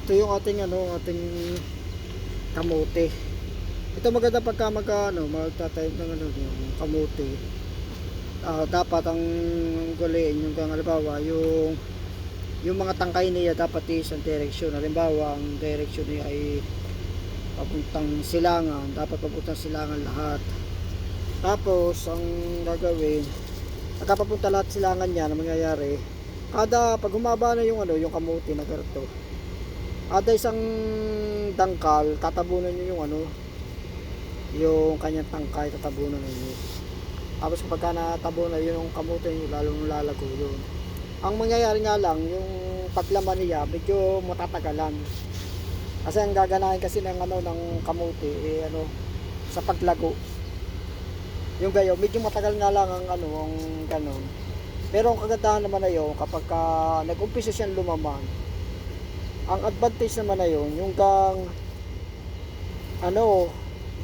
Ito yung ating ating kamote. Ito maganda pagka magtatayo ng yung kamote. Dapat ang guliin yung halimbawa yung mga tangkay niya dapat isang direksyon. Halimbawa ang direksyon niya ay papuntang silangan, dapat papuntang silangan lahat. Tapos ang gagawin, pagkapapunta lahat silangan niya, na mangyayari, kada pag humaba na yung yung kamote na ganito, kada isang dangkal tatabunan niyo yung kanyang tangkay, tatabunan niyo. Tapos kapag natabunan yun yung kamote niyo, lalong lalago yun. Ang mangyayari nga lang, yung paglaman niya medyo matatagalan. Kasi ang gaganahin kasi ng ng kamote sa paglago. Yung gayo, medyo matagal nga lang ang ang ganon. Pero ang kagandahan naman na yun, kapag nag-umpisa siyang lumaman, ang advantage naman na yun, yung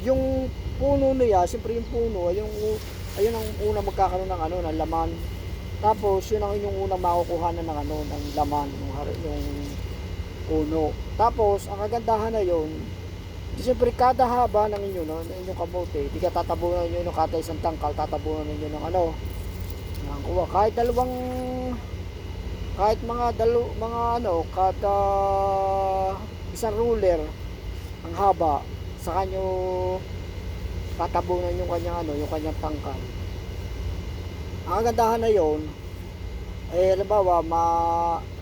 yung puno niya, siyempre yung puno, ayun ang unang magkakaroon ng laman. Tapos yun ang inyong unang makukuha ng ng laman, yung puno. Tapos ang kagandahan na yun, siyempre kada haba ng inyong kamote, di ka tatabunan niyo ng kada isang tangkal, tatabunan niyo ng kahit kada isang ruler ang haba, sa kanyo tatabunan yung kanyang tangkal. Ang kagandahan na yon, halimbawa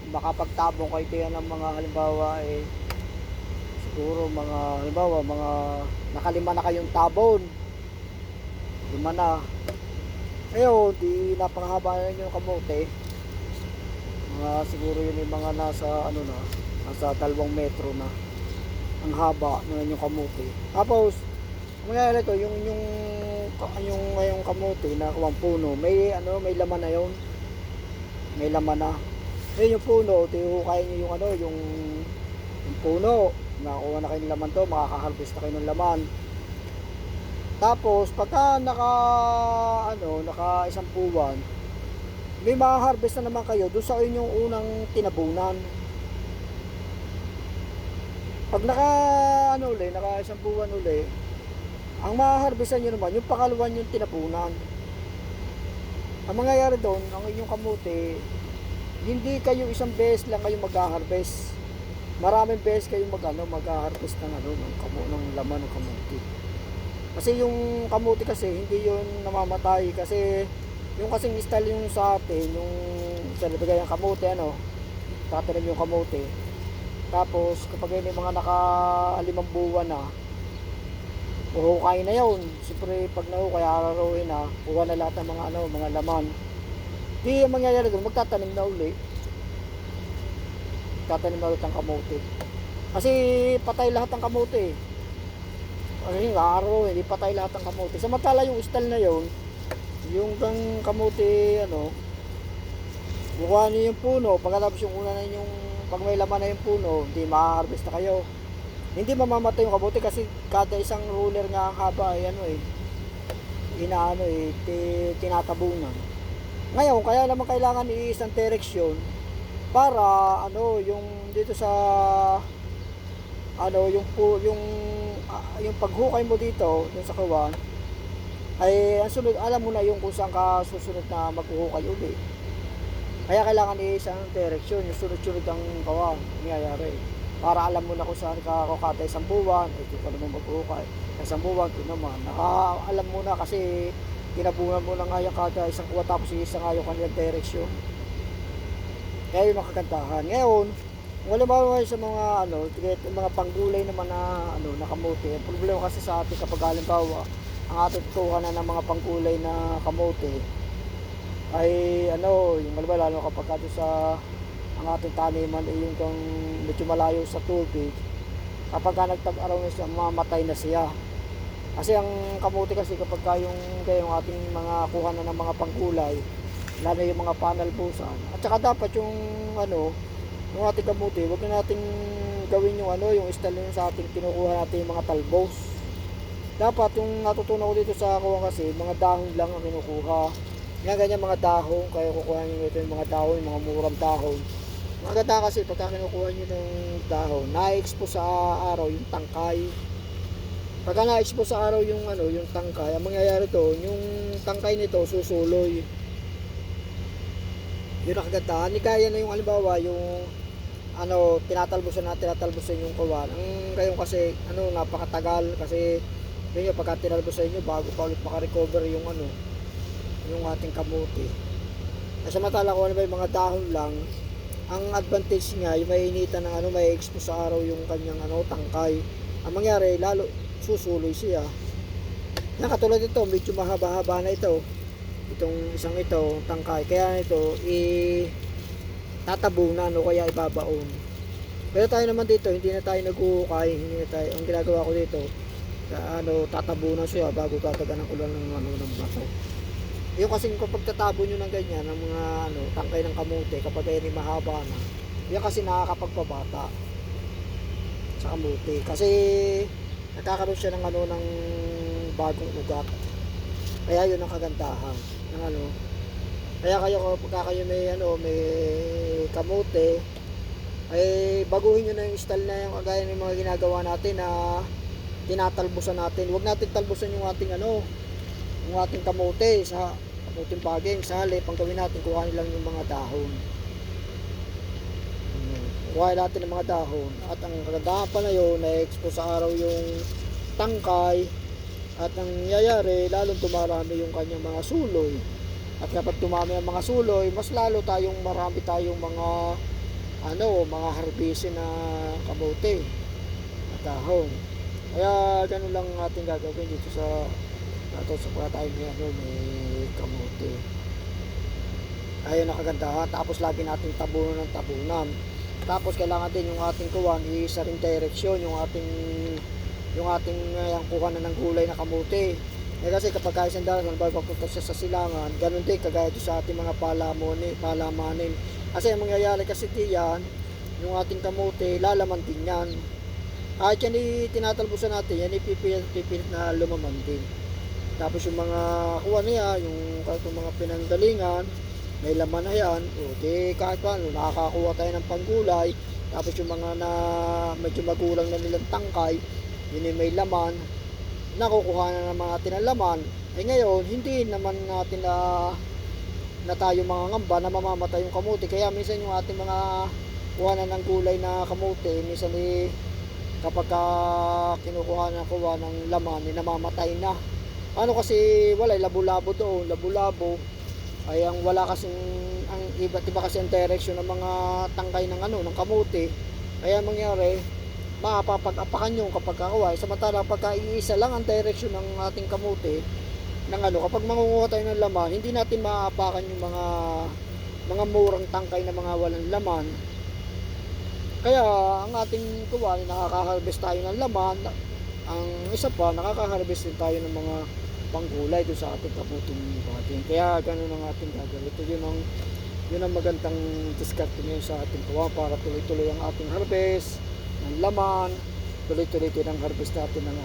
makapagtabong kayo yan ng mga halimbawa siguro mga nakalima na kayong tabon, 5 na. Ngayon di napakahaba na yung kamote, siguro yun yung mga nasa nasa 2 metro na ang haba ng yung kamote. Tapos mangyayari to, yung kamote na kuwang puno, may laman na yun, may laman na. Ngayon yung puno, tihukayin nyo yung puno, makakuha na kayo ng laman to, makaka-harvest na kayo ng laman. Tapos pagka naka isang buwan, may ma-harvest na naman kayo doon sa inyong unang tinabunan. Pag naka isang buwan uli, ang ma-harvestan nyo naman yung pangalawan yung tinabunan. Ang mangyayari doon, ang inyong kamote, hindi kayo isang beses lang kayo mag-harvest. Maraming beses kayo mag-harvest ng laman ng kamote. Kasi yung kamote kasi hindi yun namamatay, kasi yung kasing style yung sa atin, yung salibigay ng kamote, tatanim yung kamote. Tapos kapag yung mga naka-5 buwan na, uhukay na yun. Siyempre pag nahukay, araruhin na, kuha na lahat ng mga laman. Di yung mangyayari doon, magtatanim na uli. Tatanim na ulit ang kamote. Kasi patay lahat ng kamote. Kasi araw, hindi patay lahat ng kamote. Samantala yung style na yun, yung kamote, bukuha niyo yung puno, pagkatapos yung una na pag may laman na yung puno, hindi ma-harvest na kayo. Hindi mamamatay yung kamote kasi kada isang ruler nga ang haba tinatabunan. Ngayon, kaya naman kailangan isang direksyon para yung dito sa yung paghukay mo dito sa kawan, ay ang sunod, alam mo na yung kung saan ka susunod na maghuhukay uli. Kaya kailangan isang direksyon, yung sunod-sunod ang kawan nangyayari, para alam mo na kung saan ka kada isang buwan, ito ka naman maghuhukay, isang buwan, ito naman alam mo na, kasi tinabunan mo na nga yung kada isang kuwa, tapos isa nga yung kanilang direksyon. Kaya yung makagandahan. Ngayon, wala ba sa mga panggulay naman na kamote. Ang problema kasi sa atin, kapag halimbawa ang ating tutukan na ng mga panggulay na kamote ay yung lalo kapag sa ang ating taniman ay yung medyo malayo sa tubig, kapag nagtag-araw na siya, mamatay na siya. Kasi ang kamote kasi kapag yung ating mga kuha na ng mga panggulay, lalo yung mga panel busan, at saka dapat yung ating kamote, wag na nating gawin yung style yung sa ating kinukuha natin yung mga talbos. Dapat yung natutunan ko dito sa kuha kasi, mga dahon lang ang kinukuha. Ganyan mga dahon, kaya kukuha nyo ito yung mga dahon, yung mga murang dahon. Maganda kasi pagka kinukuha nyo ng dahon, na-expose sa araw yung tangkay. Pagka na-expose sa araw yung ano, yung tangkay, ang mangyayari doon, yung tangkay nito susuloy. Yun ang kagandahan. Hindi kaya na yung halimbawa, yung ano, tinatalbusan yung kawan. Ang gayon kasi, ano, napakatagal kasi yun yung pagka tinalbusan nyo, bago pa ulit makarecover yung ano, yung ating kamuti. Kasi samantala ko ano ba yung mga dahon lang, ang advantage niya, yung may initan ng ano, may expose sa araw yung kanyang ano, tangkay. Ang mangyari, lalo susuloy siya. Yan, katulad ito, medyo mahaba-haba na ito. Itong isang ito, tangkay. Kaya ito, tatabunan o kaya ibabaon. Pero tayo naman dito, hindi na tayo nag-uukay, hindi na tayo, ang ginagawa ko dito, ano, tatabunan siya bago tatagan ng ulan ng ano, ng bato. Yung kasi kapag tatabo nyo ng ganyan, ng mga ano, tangkay ng kamote, kapag yan mahaba na, yan kasi nakakapagpabata sa kamote. Kasi nagkakaroon siya ng ano, ng bagong ugat. Kaya yun ang kagandahan ng ano. Kaya kayo kapag kayo may ano, may kamote, ay baguhin nyo na yung style na yung kagaya ng mga ginagawa natin na tinatalbusan natin. Huwag natin talbusan yung ating ano, yung ating kamote sa kamuting baging. Sa halip, ang gawin natin, kuhanin lang yung mga dahon. Kuhanin natin ng mga dahon. At ang kagandahan pa na yun, na-expose sa araw yung tangkay. At ang nangyayari, lalong tumarami yung kanyang mga suloy. At kapag tumami ang mga suloy, mas lalo marami tayong mga ano, mga harbisin na kamote at dahon. Kaya ganun lang ating gagawin dito sa tayo may ano, may kamote. Ayun ang kagandahan. Tapos lagi nating tabunan ng tabunan. Tapos kailangan din yung ating kuwan, isa ring direksyon yung ating yung kuha na ng gulay na kamote. Kasi kapag kaya isang dahon, papunta siya sa silangan, ganun din kagaya sa ating mga palamanin. Kasi ang mangyayari kasi diyan, yung ating kamote, lalaman din yan. Kahit yan tinatalbusan natin, yan ipipilit na lumaman din. Tapos yung mga kuha niya, yung mga pinanggalingan, may laman na yan, o di kahit paano, nakakakuha tayo ng panggulay. Tapos yung mga na medyo magulang na nilang tangkay, yun ay may laman, nakukuha na naman natin ang laman. Ngayon, hindi naman natin na tayo mga ngamba na mamamatay yung kamote. Kaya minsan yung ating mga kuhanan ng gulay na kamote, minsan kapag kinukuha ng laman, namamatay na. Ano kasi wala, labo-labo doon, labo-labo. Ay ang wala kasing ang iba't iba kasi ang direction ng mga tangkay ng ano, ng kamote. Kaya mangyari, mapapag-apakan nyo kapag kakuha. Samantala pagka iisa lang ang direction ng ating kamote ng ano, kapag mangunguha tayo ng laman, hindi natin maapakan yung mga murang tangkay na mga walang laman. Kaya ang ating kuha, nakaka-harvest tayo ng laman. Ang isa pa, nakaka-harvest din tayo ng mga panggulay doon sa ating kamuting baging. Kaya ganun ang ating gagawin. Ito yun ang magandang diskarte ngayon sa ating kuha para tuloy-tuloy ang ating harvest ng laman, tuloy-tuloy din ang harvest natin ng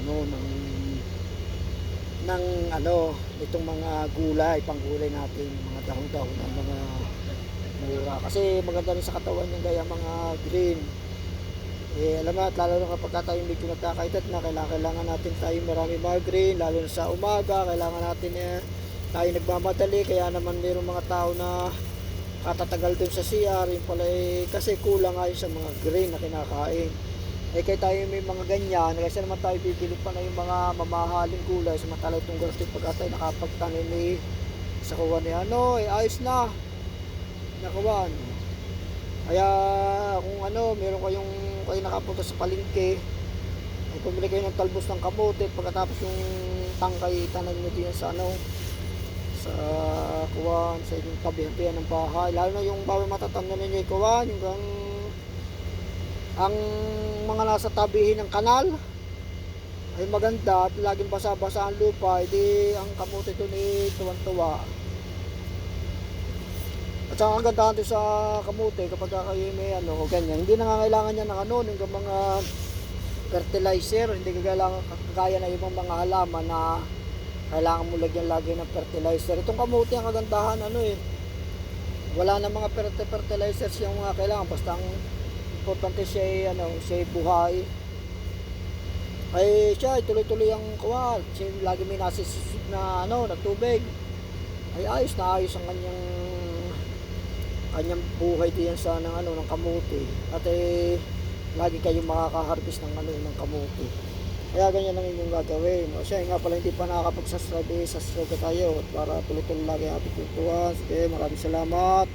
itong mga gulay, panggulay natin, mga dahon-dahon ng mga mura. Kasi maganda rin sa katawan yung gaya mga green. Alam mo, lalo na kapag tayo medyo nagkakaedad na, kailangan natin tayo marami mga green, lalo na sa umaga, kailangan natin tayo nagmamadali, kaya naman mayroong mga tao na katatagal dun sa CR, yung pala kasi kulang ayon sa mga green na kinakain. Kaya tayo may mga ganyan, kasi naman tayo bibili pa na yung mga mamahaling gulay, samantala itong ganito pagka tayo nakapagtanim sa kuwan ayos na nakuwan. Kaya kung meron kayo nakapunta sa palengke, ay pumili kayo ng talbos ng kamote, pagkatapos yung tangkay tanan nyo din sa sa kuwan, sa inyong tabi-tabihan ng bahay, lalo na yung bawal matatanda ninyo yung kuwan, yung ang mga nasa tabihin ng kanal ay maganda at laging basa-basa ang lupa, edi ang kamote doon tuwan-tuwa. At saka ang ganda doon sa kamote kapag kayo may ganyan, hindi nangangailangan niya ng ng mga fertilizer, hindi kagaya na ibang mga halaman na kailangan mo lagyan lagi ng fertilizer. Itong kamote ang kagandahan wala na mga fertilizers yung mga kailangan, basta ang importante siya ay siya ay buhay. Ay siya ay tuloy-tuloy ang kuwan, siya lagi may nasisusip na na tubig. Ay ayos na ayos ang kanyang buhay diyan sa ng kamuti. At lagi kayong makaka-harvest ng kamuti. Kaya ganyan lang inyong gagawin. O siya nga pala hindi pa nakakapag-subscribe, subscribe ka tayo para tuloy-tuloy lagi ating kwentuhan. Sige, maraming salamat.